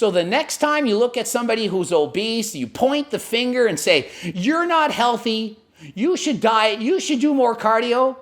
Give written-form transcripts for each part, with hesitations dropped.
So the next time you look at somebody who's obese, you point the finger and say, you're not healthy, you should diet, you should do more cardio.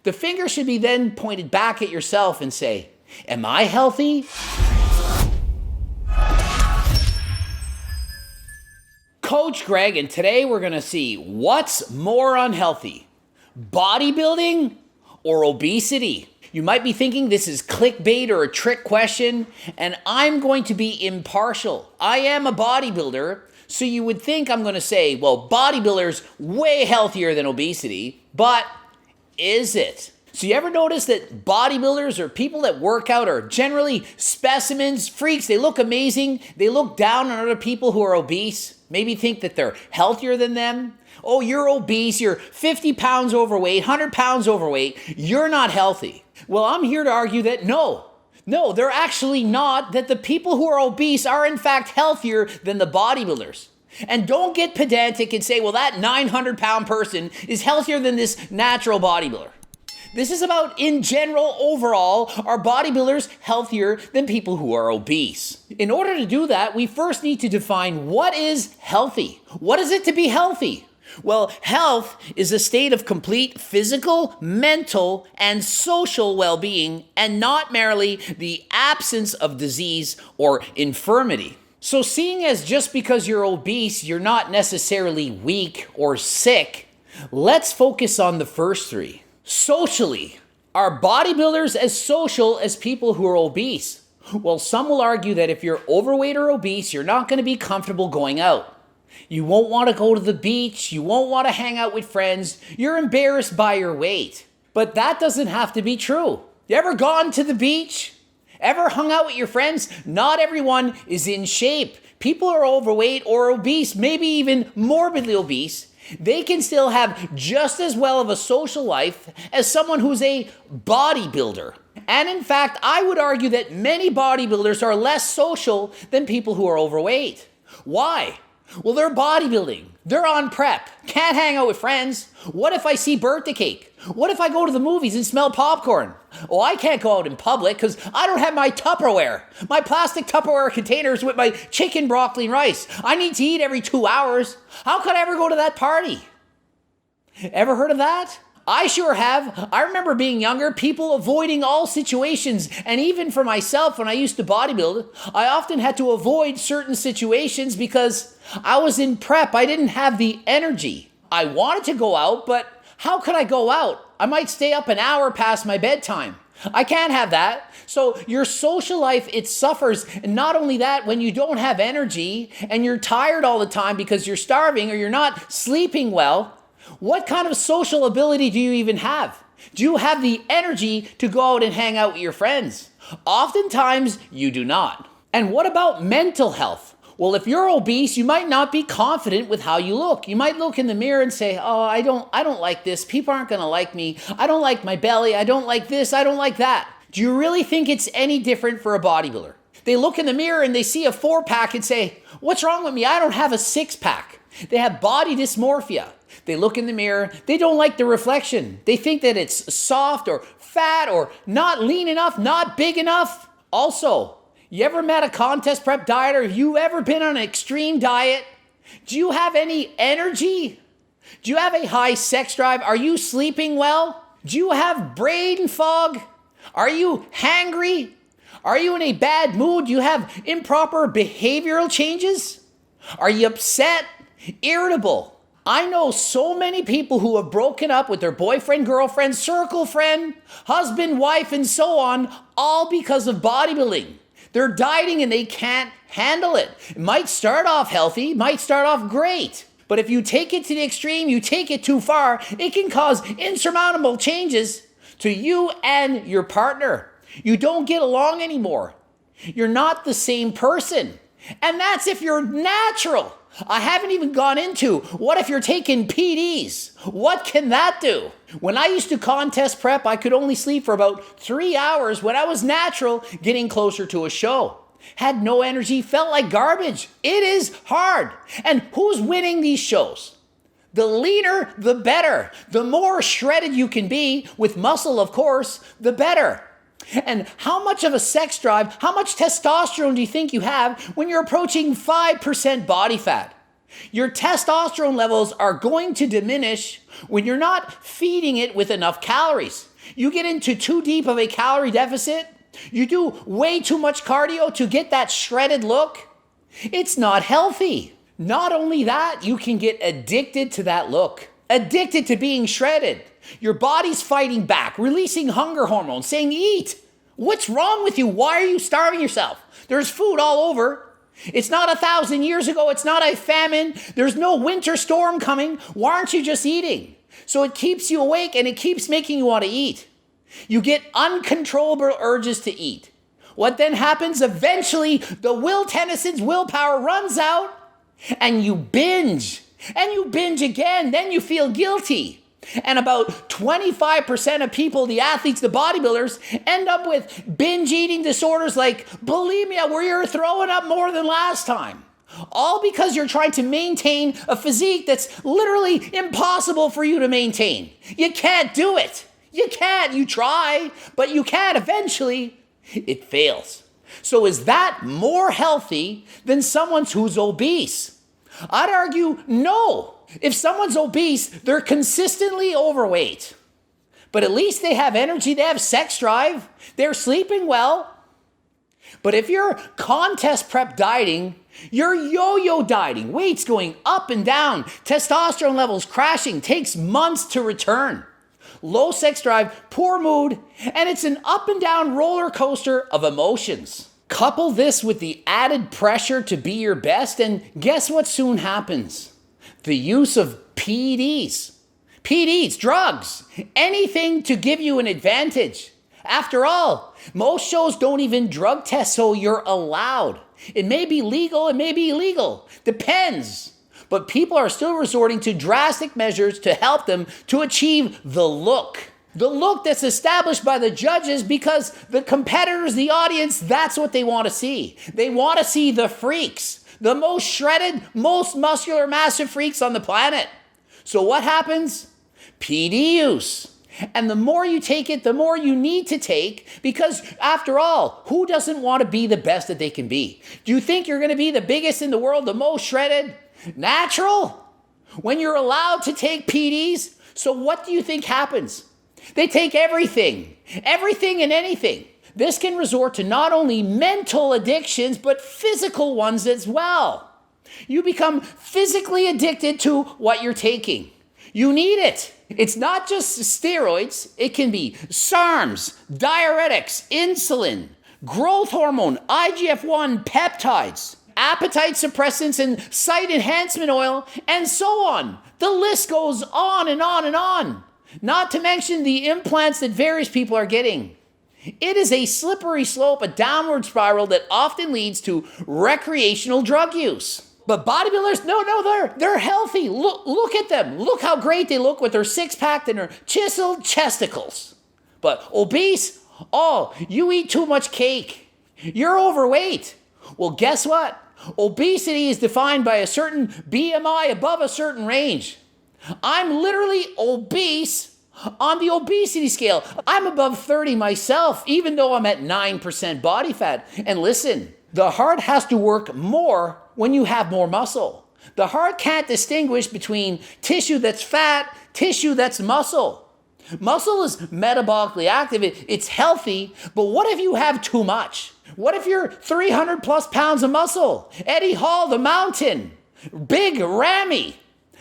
The finger should be then pointed back at yourself and say, am I healthy? Coach Greg, and today we're going to see what's more unhealthy, bodybuilding or obesity. You might be thinking this is clickbait or a trick question, and I'm going to be impartial. I am a bodybuilder, so you would think I'm going to say, well, bodybuilders way healthier than obesity, but is it? So you ever notice that bodybuilders or people that work out are generally specimens, freaks? They look amazing. They look down on other people who are obese, maybe think that they're healthier than them. Oh, you're obese, you're 50 pounds overweight, 100 pounds overweight, you're not healthy. Well, I'm here to argue that no, they're actually not, that the people who are obese are in fact healthier than the bodybuilders. And don't get pedantic and say, well, that 900-pound person is healthier than this natural bodybuilder. This is about, in general, overall, are bodybuilders healthier than people who are obese? In order to do that, we first need to define what is healthy. What is it to be healthy? Well, health is a state of complete physical, mental, and social well-being, and not merely the absence of disease or infirmity. So seeing as just because you're obese, you're not necessarily weak or sick, let's focus on the first three. Socially, are bodybuilders as social as people who are obese? Well, some will argue that if you're overweight or obese, you're not going to be comfortable going out. You won't want to go to the beach. You won't want to hang out with friends. You're embarrassed by your weight. But that doesn't have to be true. You ever gone to the beach? Ever hung out with your friends? Not everyone is in shape. People are overweight or obese, maybe even morbidly obese. They can still have just as well of a social life as someone who's a bodybuilder. And in fact, I would argue that many bodybuilders are less social than people who are overweight. Why? Well, they're bodybuilding. They're on prep. Can't hang out with friends. What if I see birthday cake? What if I go to the movies and smell popcorn? Oh, I can't go out in public because I don't have my Tupperware. My plastic Tupperware containers with my chicken, broccoli, and rice. I need to eat every 2 hours. How could I ever go to that party? Ever heard of that? I sure have. I remember being younger, people avoiding all situations. And even for myself, when I used to bodybuild, I often had to avoid certain situations because I was in prep. I didn't have the energy. I wanted to go out, but how could I go out? I might stay up an hour past my bedtime. I can't have that. So your social life, it suffers. And not only that, when you don't have energy and you're tired all the time because you're starving or you're not sleeping well, what kind of social ability do you even have? Do you have the energy to go out and hang out with your friends? Oftentimes, you do not. And what about mental health? Well, if you're obese, you might not be confident with how you look. You might look in the mirror and say, oh, I don't like this. People aren't going to like me. I don't like my belly. I don't like this. I don't like that. Do you really think it's any different for a bodybuilder? They look in the mirror and they see a 4-pack and say, what's wrong with me? I don't have a 6-pack. They have body dysmorphia. They look in the mirror. They don't like the reflection. They think that it's soft or fat or not lean enough, not big enough. Also, you ever met a contest prep dieter? Have you ever been on an extreme diet? Do you have any energy? Do you have a high sex drive? Are you sleeping well? Do you have brain fog? Are you hangry? Are you in a bad mood? Do you have improper behavioral changes? Are you upset? Irritable? I know so many people who have broken up with their boyfriend, girlfriend, circle friend, husband, wife, and so on, all because of bodybuilding. They're dieting and they can't handle it. It might start off healthy, might start off great. But if you take it to the extreme, you take it too far, it can cause insurmountable changes to you and your partner. You don't get along anymore. You're not the same person. And that's if you're natural. I haven't even gone into what if you're taking PEDS? What can that do? When I used to contest prep, I could only sleep for about 3 hours when I was natural, getting closer to a show. Had no energy, felt like garbage. It is hard. And who's winning these shows? The leaner, the better. The more shredded you can be, with muscle, of course, the better. And how much of a sex drive, how much testosterone do you think you have when you're approaching 5% body fat? Your testosterone levels are going to diminish when you're not feeding it with enough calories. You get into too deep of a calorie deficit, you do way too much cardio to get that shredded look. It's not healthy. Not only that, you can get addicted to that look, addicted to being shredded. Your body's fighting back, releasing hunger hormones, saying, eat. What's wrong with you? Why are you starving yourself? There's food all over. It's not 1,000 years ago. It's not a famine. There's no winter storm coming. Why aren't you just eating? So it keeps you awake and it keeps making you want to eat. You get uncontrollable urges to eat. What then happens? Eventually, the Will Tennyson's willpower runs out and you binge. And you binge again. Then you feel guilty. And about 25% of people, the athletes, the bodybuilders, end up with binge eating disorders like bulimia, where you're throwing up more than last time. All because you're trying to maintain a physique that's literally impossible for you to maintain. You can't do it. You can't. You try, but you can't. Eventually, it fails. So is that more healthy than someone who's obese? I'd argue no. If someone's obese, they're consistently overweight. But at least they have energy, they have sex drive, they're sleeping well. But if you're contest prep dieting, you're yo-yo dieting, weights going up and down, testosterone levels crashing, takes months to return. Low sex drive, poor mood, and it's an up and down roller coaster of emotions. Couple this with the added pressure to be your best, and guess what soon happens? The use of PEDS. PEDS, drugs, anything to give you an advantage. After all, most shows don't even drug test, so you're allowed. It may be legal, it may be illegal, depends. But people are still resorting to drastic measures to help them to achieve the look. The look that's established by the judges because the competitors, the audience, that's what they want to see. They want to see the freaks. The most shredded, most muscular, massive freaks on the planet. So what happens? PD use. And the more you take it, the more you need to take, because after all, who doesn't want to be the best that they can be? Do you think you're going to be the biggest in the world, the most shredded? Natural? When you're allowed to take PDs, so what do you think happens? They take everything and anything. This can resort to not only mental addictions, but physical ones as well. You become physically addicted to what you're taking. You need it. It's not just steroids. It can be SARMs, diuretics, insulin, growth hormone, IGF-1, peptides, appetite suppressants, and site enhancement oil, and so on. The list goes on and on and on. Not to mention the implants that various people are getting. It is a slippery slope, a downward spiral that often leads to recreational drug use. But bodybuilders, they're healthy. Look at them. Look how great they look with their six-pack and their chiseled chesticles. But obese, oh, you eat too much cake. You're overweight. Well, guess what? Obesity is defined by a certain BMI above a certain range. I'm literally obese on the obesity scale. I'm above 30 myself, even though I'm at 9% body fat. And listen, the heart has to work more when you have more muscle. The heart can't distinguish between tissue that's fat, tissue that's muscle. Muscle is metabolically active, it's healthy, but what if you have too much? What if you're 300 plus pounds of muscle? Eddie Hall, the mountain, big Ramy.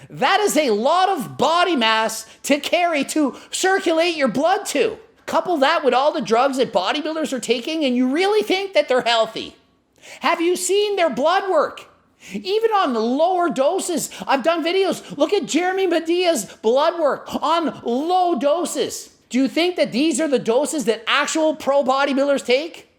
That is a lot of body mass to carry, to circulate your blood to. Couple that with all the drugs that bodybuilders are taking, and you really think that they're healthy. Have you seen their blood work? Even on the lower doses, I've done videos. Look at Jeremy Media's blood work on low doses. Do you think that these are the doses that actual pro bodybuilders take?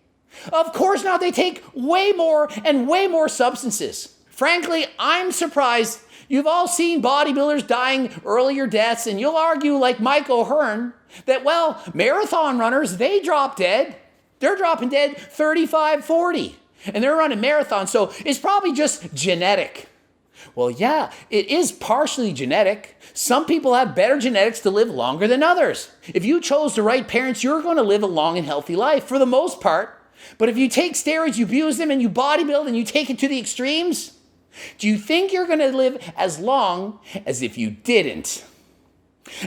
Of course not. They take way more and way more substances. Frankly, I'm surprised. You've all seen bodybuilders dying earlier deaths, and you'll argue like Mike O'Hearn that, well, marathon runners, they drop dead. They're dropping dead 35, 40, and they're running marathons, so it's probably just genetic. Well, yeah, it is partially genetic. Some people have better genetics to live longer than others. If you chose the right parents, you're going to live a long and healthy life for the most part. But if you take steroids, you abuse them, and you bodybuild, and you take it to the extremes, do you think you're going to live as long as if you didn't?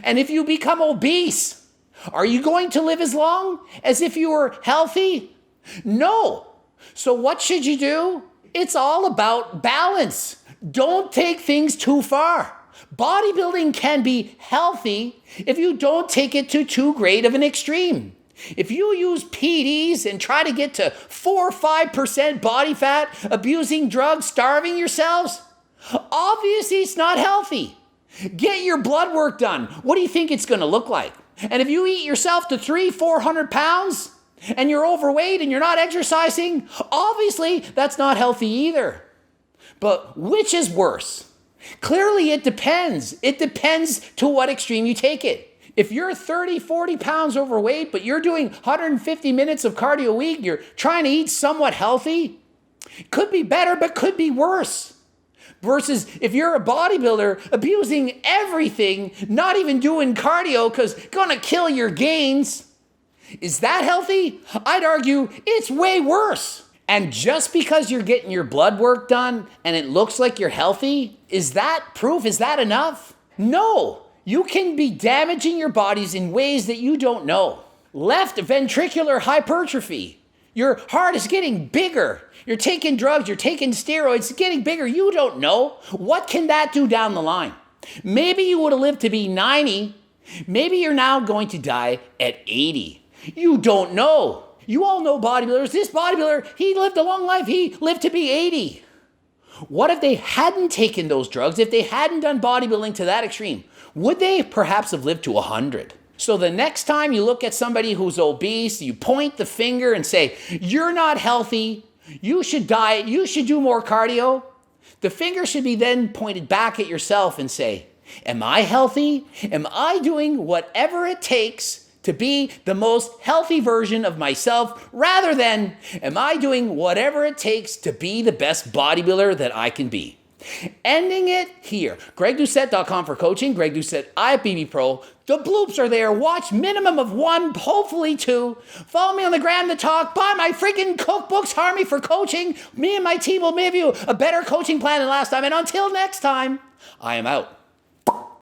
And if you become obese, are you going to live as long as if you were healthy? No. So what should you do? It's all about balance. Don't take things too far. Bodybuilding can be healthy if you don't take it to too great of an extreme. If you use PEDS and try to get to 4 or 5% body fat, abusing drugs, starving yourselves, obviously it's not healthy. Get your blood work done. What do you think it's going to look like? And if you eat yourself to 300-400 pounds and you're overweight and you're not exercising, obviously that's not healthy either. But which is worse? Clearly it depends. It depends to what extreme you take it. If you're 30, 40 pounds overweight, but you're doing 150 minutes of cardio a week, you're trying to eat somewhat healthy, could be better, but could be worse. Versus if you're a bodybuilder abusing everything, not even doing cardio because gonna kill your gains, is that healthy? I'd argue it's way worse. And just because you're getting your blood work done and it looks like you're healthy, is that proof? Is that enough? No. You can be damaging your bodies in ways that you don't know. Left ventricular hypertrophy. Your heart is getting bigger. You're taking drugs, you're taking steroids, it's getting bigger. You don't know. What can that do down the line? Maybe you would have lived to be 90. Maybe you're now going to die at 80. You don't know. You all know bodybuilders. This bodybuilder, he lived a long life. He lived to be 80. What if they hadn't taken those drugs? If they hadn't done bodybuilding to that extreme, would they perhaps have lived to 100? So the next time you look at somebody who's obese, you point the finger and say, you're not healthy, you should diet, you should do more cardio. The finger should be then pointed back at yourself and say, am I healthy? Am I doing whatever it takes to be the most healthy version of myself, rather than, am I doing whatever it takes to be the best bodybuilder that I can be? Ending it here. GregDoucette.com for coaching. Greg Doucette, IFBB Pro. The bloops are there. Watch minimum of 1, hopefully 2. Follow me on the gram to talk. Buy my freaking cookbooks. Hire me for coaching. Me and my team will give you a better coaching plan than last time. And until next time, I am out.